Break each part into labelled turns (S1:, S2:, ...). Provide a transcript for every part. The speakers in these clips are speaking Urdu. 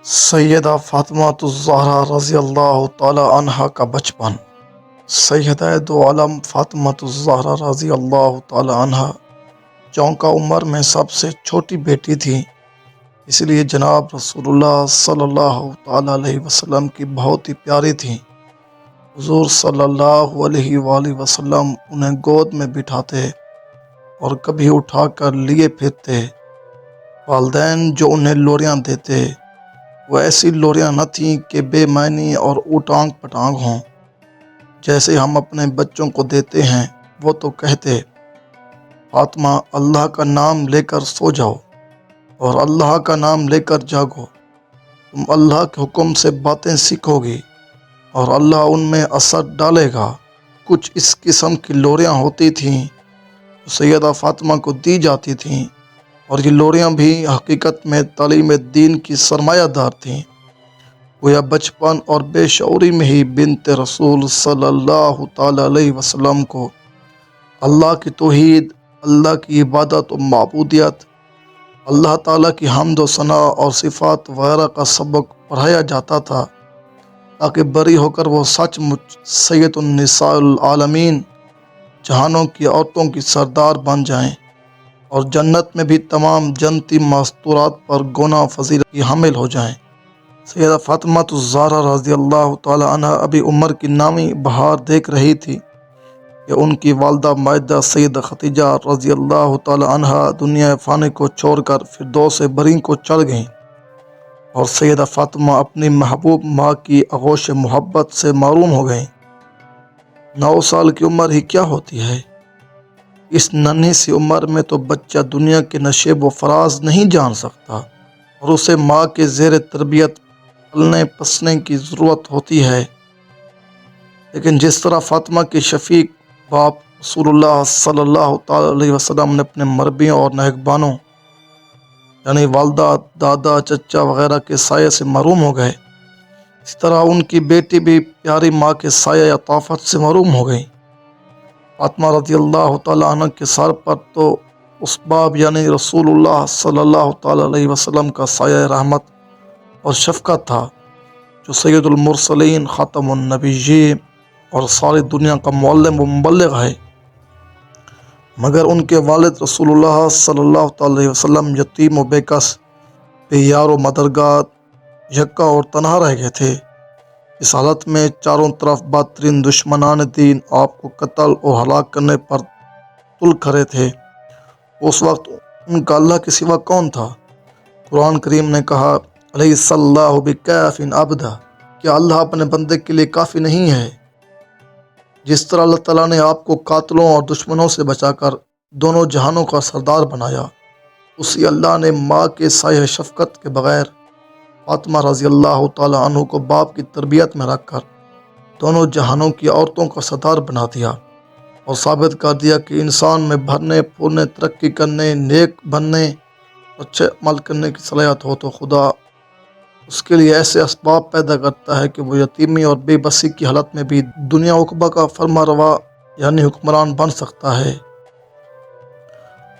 S1: سیدہ فاطمہ الزہرا رضی اللہ تعالی عنہا کا بچپن۔ سیدہ دو عالم فاطمہ الزہرا رضی اللہ تعالی عنہا چونکہ عمر میں سب سے چھوٹی بیٹی تھی، اس لیے جناب رسول اللہ صلی اللہ تعالی علیہ وسلم کی بہت ہی پیاری تھیں۔ حضور صلی اللہ علیہ وآلہ وسلم انہیں گود میں بٹھاتے اور کبھی اٹھا کر لیے پھرتے۔ والدین جو انہیں لوریاں دیتے وہ ایسی لوریاں نہ تھیں کہ بے معنی اور اوٹانگ پٹانگ ہوں، جیسے ہم اپنے بچوں کو دیتے ہیں۔ وہ تو کہتے، فاطمہ اللہ کا نام لے کر سو جاؤ اور اللہ کا نام لے کر جاگو، تم اللہ کے حکم سے باتیں سیکھو گی اور اللہ ان میں اثر ڈالے گا۔ کچھ اس قسم کی لوریاں ہوتی تھیں جو سیدہ فاطمہ کو دی جاتی تھیں، اور یہ لوریاں بھی حقیقت میں تعلیم دین کی سرمایہ دار تھیں۔ گویا بچپن اور بے شعوری میں ہی بنت رسول صلی اللہ تعالی علیہ وسلم کو اللہ کی توحید، اللہ کی عبادت و معبودیت، اللہ تعالیٰ کی حمد و ثنا اور صفات وغیرہ کا سبق پڑھایا جاتا تھا، تاکہ بری ہو کر وہ سچ مچ سید النساء العالمین، جہانوں کی عورتوں کی سردار بن جائیں اور جنت میں بھی تمام جنتی مستورات پر گونا فضیلت کی حامل ہو جائیں۔ سیدہ فاطمہ الزہرا رضی اللہ تعالی عنہا ابھی عمر کی نامی بہار دیکھ رہی تھی کہ ان کی والدہ مائدہ سیدہ خدیجہ رضی اللہ تعالی عنہا دنیا فانی کو چھوڑ کر فردوس برین کو چڑھ گئیں، اور سیدہ فاطمہ اپنی محبوب ماں کی آغوش محبت سے محروم ہو گئیں۔ 9 سال کی عمر ہی کیا ہوتی ہے! اس ننھی سی عمر میں تو بچہ دنیا کے نشیب و فراز نہیں جان سکتا، اور اسے ماں کے زیر تربیت پلنے پسنے کی ضرورت ہوتی ہے۔ لیکن جس طرح فاطمہ کے شفیق باپ رسول اللہ صلی اللہ تعالی علیہ وسلم نے اپنے مربیوں اور نگہبانوں یعنی والدہ، دادا، چچا وغیرہ کے سائے سے محروم ہو گئے، اس طرح ان کی بیٹی بھی پیاری ماں کے سایہ عطافت سے محروم ہو گئی۔ فاطمہ رضی اللہ تعالی عنہ کے سر پر تو اس باب یعنی رسول اللہ صلی اللہ تعالی علیہ وسلم کا سایہ رحمت اور شفقت تھا، جو سید المرسلین، خاتم النبیین اور ساری دنیا کا معلم و مبلغ ہے۔ مگر ان کے والد رسول اللہ صلی اللہ تعالی علیہ وسلم یتیم و بے کس، بے یار و مددگار، یکا اور تنہا رہ گئے تھے۔ اس حالت میں چاروں طرف بدترین دشمنان دین آپ کو قتل اور ہلاک کرنے پر تل کھڑے تھے۔ اس وقت ان کا اللہ کے سوا کون تھا؟ قرآن کریم نے کہا، الیس اللہ بکاف عبدہ، کیا اللہ اپنے بندے کے لیے کافی نہیں ہے؟ جس طرح اللہ تعالیٰ نے آپ کو قاتلوں اور دشمنوں سے بچا کر دونوں جہانوں کا سردار بنایا، اسی اللہ نے ماں کے سایہ شفقت کے بغیر فاطمہ رضی اللہ تعالی عنہ کو باپ کی تربیت میں رکھ کر دونوں جہانوں کی عورتوں کا سردار بنا دیا، اور ثابت کر دیا کہ انسان میں بھرنے پھولنے، ترقی کرنے، نیک بننے، اچھے عمل کرنے کی صلاحیت ہو تو خدا اس کے لیے ایسے اسباب پیدا کرتا ہے کہ وہ یتیمی اور بے بسی کی حالت میں بھی دنیا عقبہ کا فرما روا یعنی حکمران بن سکتا ہے۔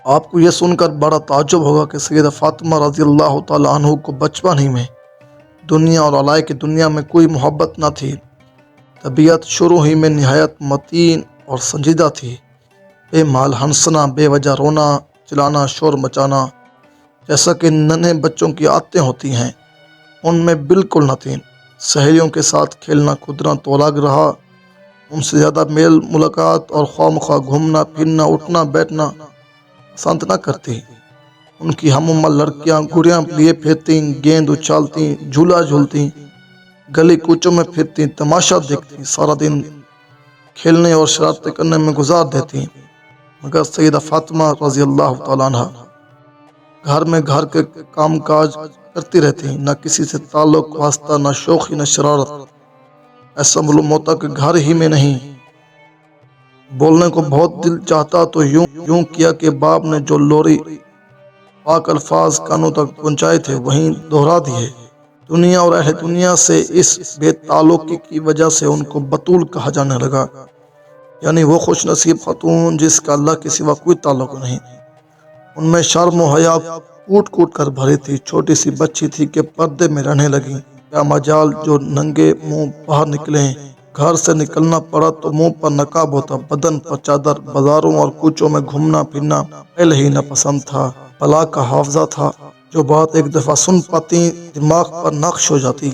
S1: آپ کو یہ سن کر بڑا تعجب ہوگا کہ سیدہ فاطمہ رضی اللہ تعالی عنہ کو بچپن ہی میں دنیا اور علائے کی دنیا میں کوئی محبت نہ تھی۔ طبیعت شروع ہی میں نہایت متین اور سنجیدہ تھی۔ بے مال ہنسنا، بے وجہ رونا، چلانا، شور مچانا، جیسا کہ ننھے بچوں کی عادتیں ہوتی ہیں، ان میں بالکل نہ تھیں۔ سہیلیوں کے ساتھ کھیلنا کودنا تو الگ رہا، ان سے زیادہ میل ملاقات اور خواہ مخواہ گھومنا پھرنا، اٹھنا بیٹھنا پسند نہ کرتی۔ ان کی ہم عمر لڑکیاں گڑیاں لیے پھرتیں، گیند اچھالتیں، جھولا جھولتیں، گلی کوچوں میں پھرتیں، تماشا دیکھتیں، سارا دن کھیلنے اور شرارتیں کرنے میں گزار دیتیں۔ مگر سیدہ فاطمہ رضی اللہ تعالیٰ عنہ گھر میں گھر کے کام کاج کرتی رہتی، نہ کسی سے تعلق واسطہ، نہ شوخی، نہ شرارت۔ ایسا معلوم ہوتا کہ گھر ہی میں نہیں۔ بولنے کو بہت دل چاہتا تو یوں کیا کہ باپ نے جو لوری پاک الفاظ کانوں تک پہنچائے تھے وہیں دہرا دیے۔ دنیا اور اہل دنیا سے اس بے تعلقی کی وجہ سے ان کو بتول کہا جانے لگا، یعنی وہ خوش نصیب خاتون جس کا اللہ کے سوا کوئی تعلق نہیں۔ ان میں شرم و حیا کوٹ کوٹ کر بھری تھی، چھوٹی سی بچی تھی کہ پردے میں رہنے لگی۔ کیا مجال جو ننگے منہ باہر نکلیں، گھر سے نکلنا پڑا تو منہ پر نقاب ہوتا، بدن پر چادر، بازاروں اور کوچوں میں گھومنا پھرنا پہلے ہی ناپسند تھا۔ بلا کا حافظہ تھا، جو بات ایک دفعہ سن پاتی دماغ پر نقش ہو جاتی۔